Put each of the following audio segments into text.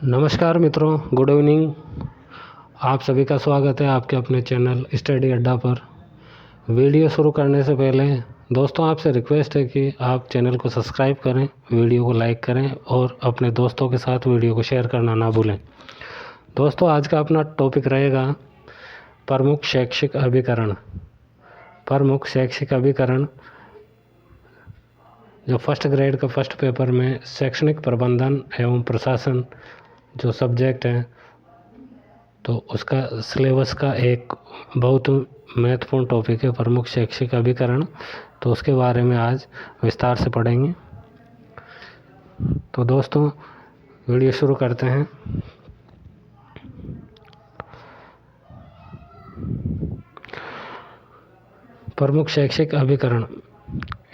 नमस्कार मित्रों, good evening. आप सभी का स्वागत है आपके अपने चैनल स्टडी अड्डा पर। वीडियो शुरू करने से पहले दोस्तों आपसे रिक्वेस्ट है कि आप चैनल को सब्सक्राइब करें, वीडियो को लाइक करें और अपने दोस्तों के साथ वीडियो को शेयर करना ना भूलें। दोस्तों आज का अपना टॉपिक रहेगा प्रमुख शैक्षिक अभिकरण। प्रमुख शैक्षिक अभिकरण जो फर्स्ट ग्रेड का फर्स्ट पेपर में शैक्षणिक प्रबंधन एवं प्रशासन जो सब्जेक्ट है तो उसका सिलेबस का एक बहुत महत्वपूर्ण टॉपिक है प्रमुख शैक्षिक अभिकरण। तो उसके बारे में आज विस्तार से पढ़ेंगे। तो दोस्तों वीडियो शुरू करते हैं। प्रमुख शैक्षिक अभिकरण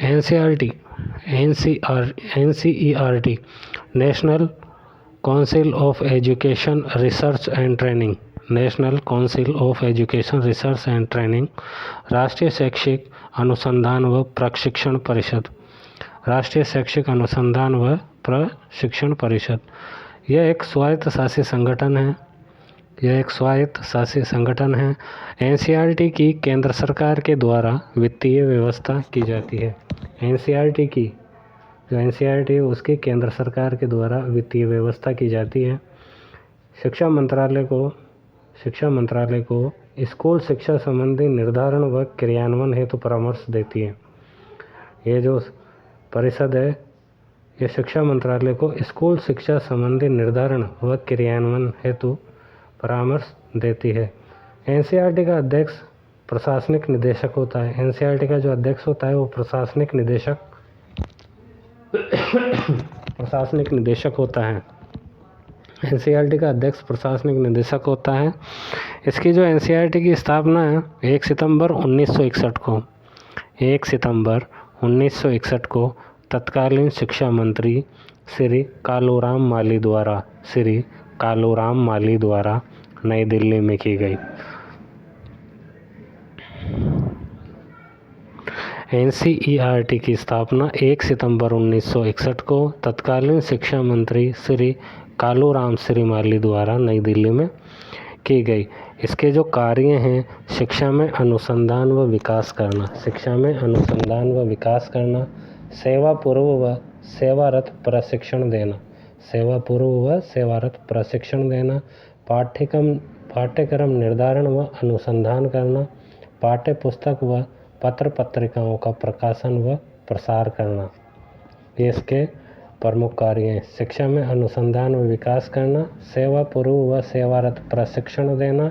NCERT national council of education research and training. National council of education research and training, राष्ट्रीय शैक्षिक अनुसंधान व प्रशिक्षण परिषद। राष्ट्रीय शैक्षिक अनुसंधान व प्रशिक्षण परिषद यह एक स्वायत्त शासी संगठन है। NCERT की केंद्र सरकार के द्वारा वित्तीय व्यवस्था की जाती है। NCERT की जो NCERT है उसकी केंद्र सरकार के द्वारा वित्तीय व्यवस्था की जाती है। शिक्षा मंत्रालय को स्कूल शिक्षा संबंधी निर्धारण व क्रियान्वयन हेतु परामर्श देती है। ये जो परिषद है ये शिक्षा मंत्रालय को स्कूल शिक्षा संबंधी निर्धारण व क्रियान्वयन हेतु परामर्श देती है। NCERT का अध्यक्ष प्रशासनिक निदेशक होता है। NCERT का जो अध्यक्ष होता है वो प्रशासनिक निदेशक होता है। NCERT का अध्यक्ष प्रशासनिक निदेशक होता है। इसकी जो NCERT की स्थापना है 1 सितंबर 1961 को तत्कालीन शिक्षा मंत्री श्री कालूराम माली द्वारा नई दिल्ली में की गई। NCERT की स्थापना 1 सितंबर 1961 को तत्कालीन शिक्षा मंत्री श्री कालूराम माली द्वारा नई दिल्ली में की गई। इसके जो कार्य हैं शिक्षा में अनुसंधान व विकास करना, सेवापूर्व व सेवारत प्रशिक्षण देना, पाठ्यक्रम निर्धारण व अनुसंधान करना, पाठ्य पुस्तक व पत्र पत्रिकाओं का प्रकाशन व प्रसार करना, ये इसके प्रमुख कार्य हैं। शिक्षा में अनुसंधान व विकास करना, सेवापूर्व व सेवारत प्रशिक्षण देना,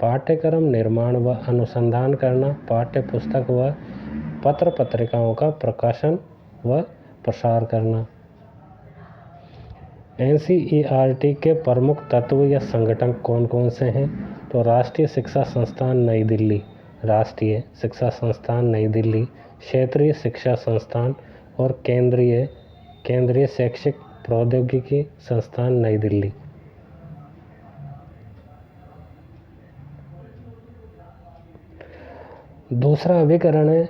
पाठ्यक्रम निर्माण व अनुसंधान करना, पाठ्य पुस्तक व पत्र पत्रिकाओं का प्रकाशन व प्रसार करना। NCERT के प्रमुख तत्व या संगठन कौन कौन से हैं? तो राष्ट्रीय शिक्षा संस्थान नई दिल्ली, क्षेत्रीय शिक्षा संस्थान और केंद्रीय शैक्षिक प्रौद्योगिकी संस्थान नई दिल्ली। दूसरा अभिकरण है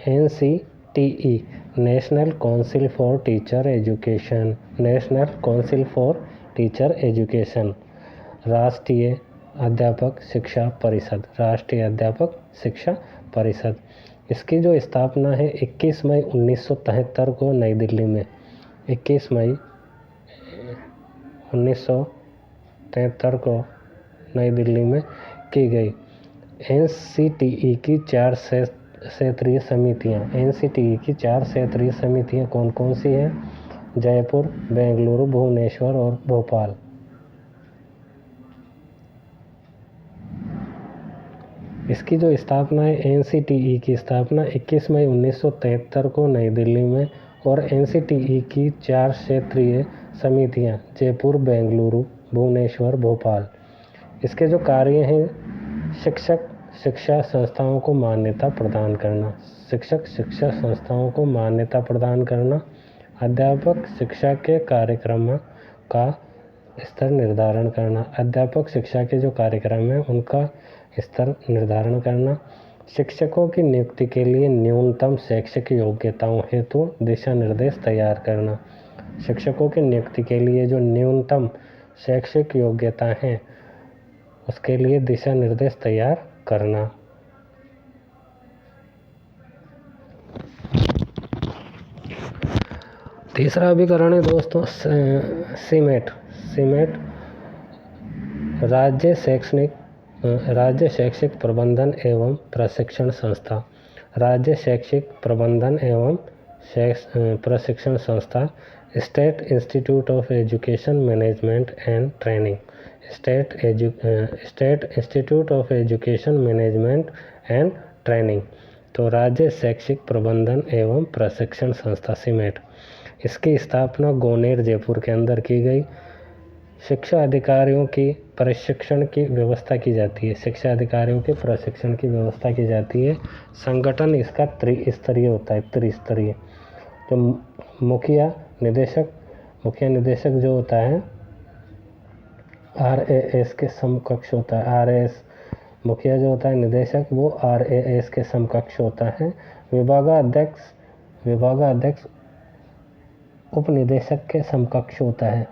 NCTE national council for teacher education, राष्ट्रीय अध्यापक शिक्षा परिषद। इसकी जो स्थापना है 21 मई 1973 को नई दिल्ली में 21 मई 1973 को नई दिल्ली में की गई। NCTE की 4 क्षेत्रीय समितियां कौन कौन सी हैं? जयपुर, बेंगलुरु, भुवनेश्वर और भोपाल। इसकी जो स्थापना है NCTE की स्थापना 21 मई 1973 को नई दिल्ली में और NCTE की 4 क्षेत्रीय समितियां जयपुर, बेंगलुरु, भुवनेश्वर, भोपाल। इसके जो कार्य हैं शिक्षा संस्थाओं को मान्यता प्रदान करना, अध्यापक शिक्षा के कार्यक्रम का स्तर निर्धारण करना, अध्यापक शिक्षा के जो कार्यक्रम हैं उनका स्तर निर्धारण करना, शिक्षकों की नियुक्ति के लिए न्यूनतम शैक्षिक योग्यताओं हेतु दिशा निर्देश तैयार करना, शिक्षकों की नियुक्ति के लिए जो न्यूनतम शैक्षिक योग्यता है उसके लिए दिशा निर्देश तैयार करना। तीसरा अभिकरण है दोस्तों सीमेट। सीमेट राज्य शैक्षिक प्रबंधन एवं प्रशिक्षण संस्था। राज्य शैक्षिक प्रबंधन एवं प्रशिक्षण संस्था state institute of education management and training. State institute of education management and training. तो राज्य शैक्षिक प्रबंधन एवं प्रशिक्षण संस्था सीमेट, इसकी स्थापना गोनेर जयपुर के अंदर की गई। शिक्षा अधिकारियों की प्रशिक्षण की व्यवस्था की जाती है। शिक्षा अधिकारियों के प्रशिक्षण की व्यवस्था की जाती है। संगठन इसका त्रिस्तरीय होता है, त्रिस्तरीय। तो मुखिया निदेशक जो होता है RAS के समकक्ष होता है। RAS मुखिया जो होता है निदेशक, वो RAS के समकक्ष होता है। विभागाध्यक्ष उपनिदेशक के समकक्ष होता है।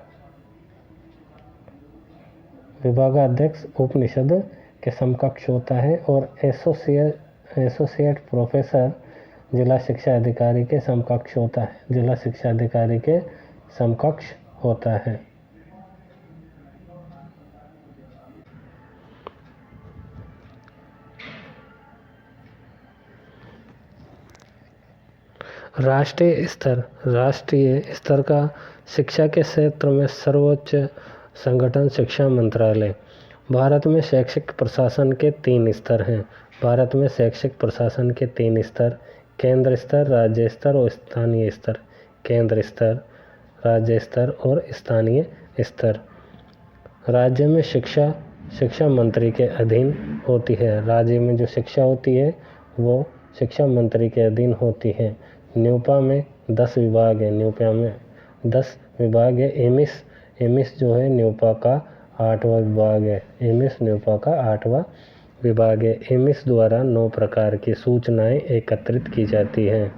विभागाध्यक्ष उपनिषद के समकक्ष होता है। और एसोसिएट प्रोफेसर जिला शिक्षा अधिकारी के समकक्ष होता है। जिला शिक्षा अधिकारी के समकक्ष होता है। राष्ट्रीय स्तर का शिक्षा के क्षेत्र में सर्वोच्च संगठन शिक्षा मंत्रालय। भारत में शैक्षिक प्रशासन के 3 स्तर हैं। भारत में शैक्षिक प्रशासन के 3 स्तर, केंद्र स्तर, राज्य स्तर और स्थानीय स्तर। केंद्र स्तर, राज्य स्तर और स्थानीय स्तर। राज्य में शिक्षा मंत्री के अधीन होती है। राज्य में जो शिक्षा होती है वो शिक्षा मंत्री के अधीन होती है। न्यूपा में 10 विभाग है। न्यूपा में 10 विभाग है। एमिस जो है न्यूपा का 8वां विभाग है। एमिस न्यूपा का 8वां विभाग है। एमिस द्वारा 9 प्रकार की सूचनाएं एकत्रित की जाती हैं।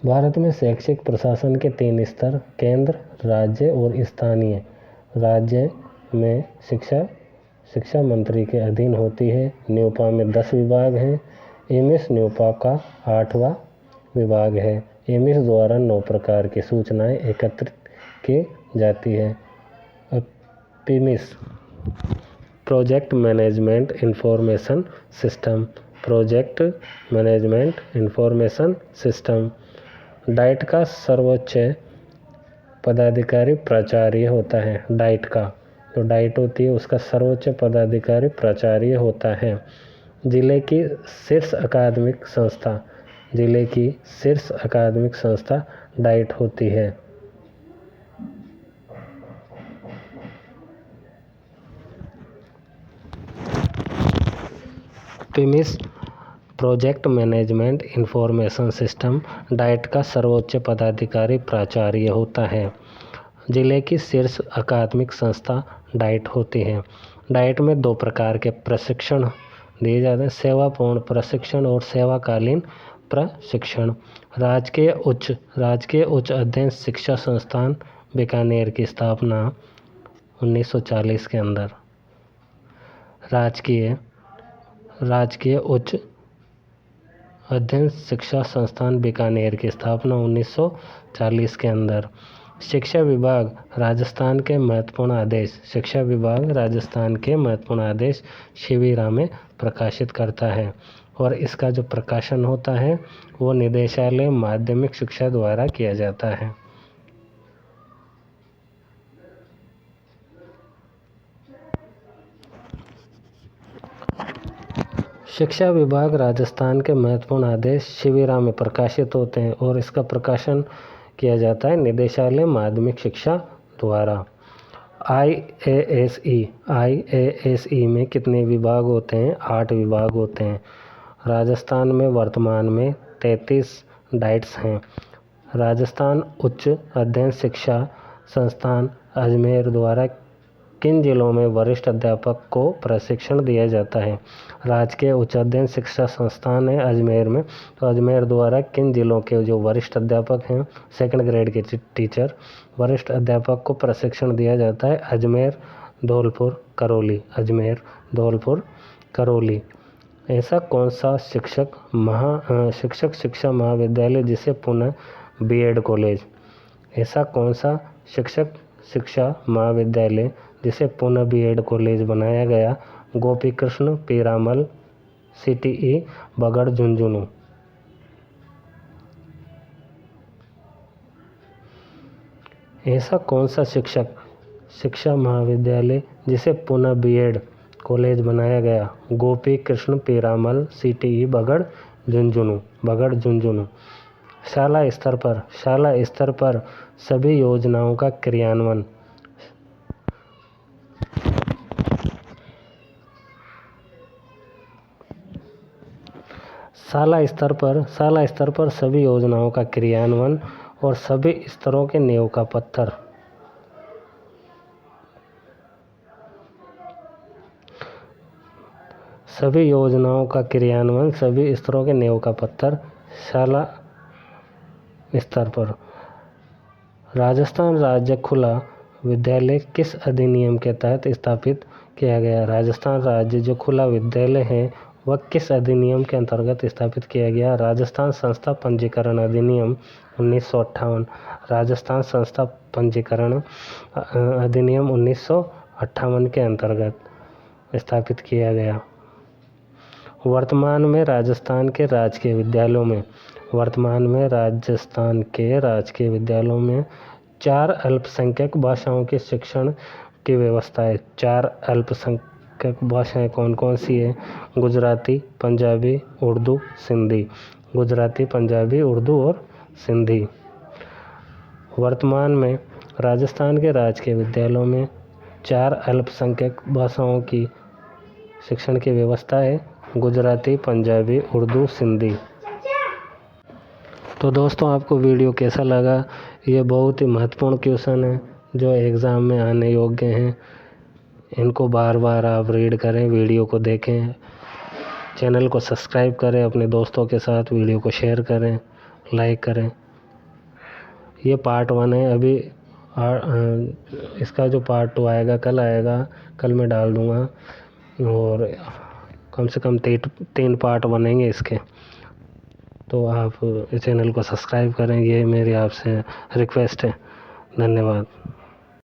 भारत में शैक्षिक प्रशासन के 3 स्तर, केंद्र, राज्य और स्थानीय। राज्य में शिक्षा मंत्री के अधीन होती है। न्यूपा में 10 विभाग हैं। एमिस न्यूपा का 8वां विभाग है। एमिस द्वारा 9 प्रकार की सूचनाएं एकत्रित की जाती है। PIMS project management information system. Project management information system. Diet का सर्वोच्च पदाधिकारी प्राचार्य होता है। डाइट का जो डाइट होती है उसका सर्वोच्च पदाधिकारी प्राचार्य होता है। जिले की शीर्ष अकादमिक संस्था डाइट होती है। PIMS project management information system. Diet का सर्वोच्च पदाधिकारी प्राचार्य होता है। जिले की शीर्ष अकादमिक संस्था डाइट होती है। डाइट में 2 प्रकार के प्रशिक्षण दिए जाते हैं, सेवापूर्ण प्रशिक्षण और सेवाकालीन प्रशिक्षण। राजकीय उच्च अध्ययन शिक्षा संस्थान बीकानेर की स्थापना 1940 के अंदर। राजकीय उच्च अध्ययन शिक्षा संस्थान बीकानेर की स्थापना 1940 के अंदर। शिक्षा विभाग राजस्थान के महत्वपूर्ण आदेश शिविरा में प्रकाशित करता है और इसका जो प्रकाशन होता है वो निदेशालय माध्यमिक शिक्षा द्वारा किया जाता है। शिक्षा विभाग राजस्थान के महत्वपूर्ण आदेश शिविरा में प्रकाशित होते हैं और इसका प्रकाशन किया जाता है निदेशालय माध्यमिक शिक्षा द्वारा। IASE में कितने विभाग होते हैं? 8 विभाग होते हैं। राजस्थान में वर्तमान में 33 डाइट्स हैं। राजस्थान उच्च अध्ययन शिक्षा संस्थान अजमेर द्वारा किन जिलों में वरिष्ठ अध्यापक को प्रशिक्षण दिया जाता है? राजकीय उच्च अध्ययन शिक्षा संस्थान है अजमेर में, तो अजमेर द्वारा किन जिलों के जो वरिष्ठ अध्यापक हैं, सेकंड ग्रेड के टीचर, वरिष्ठ अध्यापक को प्रशिक्षण दिया जाता है? अजमेर, धौलपुर, करौली। अजमेर, धौलपुर, करौली। ऐसा कौन सा शिक्षक शिक्षा महाविद्यालय जिसे पुनः बीएड कॉलेज? ऐसा कौन सा शिक्षक शिक्षा महाविद्यालय जिसे पुनः बीएड कॉलेज बनाया गया? गोपी कृष्ण पीरामल, CTE, बगड़, झुंझुनू। ऐसा कौन सा शिक्षक शिक्षा महाविद्यालय जिसे पुनः बीएड कॉलेज बनाया गया? गोपी कृष्ण पीरामल, CTE, बगड़, झुंझुनू। बगड़, झुंझुनू। शाला स्तर पर सभी योजनाओं का क्रियान्वयन। शाला स्तर पर सभी योजनाओं का क्रियान्वयन और सभी स्तरों के नींव का पत्थर। सभी योजनाओं का क्रियान्वयन, सभी स्तरों के नींव का पत्थर, शाला स्तर पर। राजस्थान राज्य खुला विद्यालय किस अधिनियम के तहत स्थापित किया गया? राजस्थान राज्य जो खुला विद्यालय है वह किस अधिनियम के अंतर्गत स्थापित किया गया? राजस्थान संस्था पंजीकरण अधिनियम 1958। राजस्थान संस्था पंजीकरण अधिनियम 1958 के अंतर्गत स्थापित किया गया। वर्तमान में राजस्थान के राजकीय विद्यालयों में 4 अल्पसंख्यक भाषाओं के शिक्षण की व्यवस्था है। 4 अल्पसंख्यक भाषाएं कौन कौन सी है? गुजराती, पंजाबी, उर्दू, सिंधी। गुजराती, पंजाबी, उर्दू और सिंधी। वर्तमान में राजस्थान के राजकीय विद्यालयों में 4 अल्पसंख्यक भाषाओं की शिक्षण की व्यवस्था है। गुजराती, पंजाबी, उर्दू, सिंधी। तो दोस्तों, आपको वीडियो कैसा लगा? ये बहुत ही महत्वपूर्ण क्वेश्चन है जो एग्ज़ाम में आने योग्य हैं। इनको बार बार आप रीड करें, वीडियो को देखें, चैनल को सब्सक्राइब करें, अपने दोस्तों के साथ वीडियो को शेयर करें, लाइक करें। ये पार्ट 1 है। अभी इसका जो पार्ट 2 आएगा, कल मैं डाल दूँगा और कम से कम 3 पार्ट बनेंगे इसके। तो आप चैनल को सब्सक्राइब करें, ये मेरी आपसे रिक्वेस्ट है। धन्यवाद।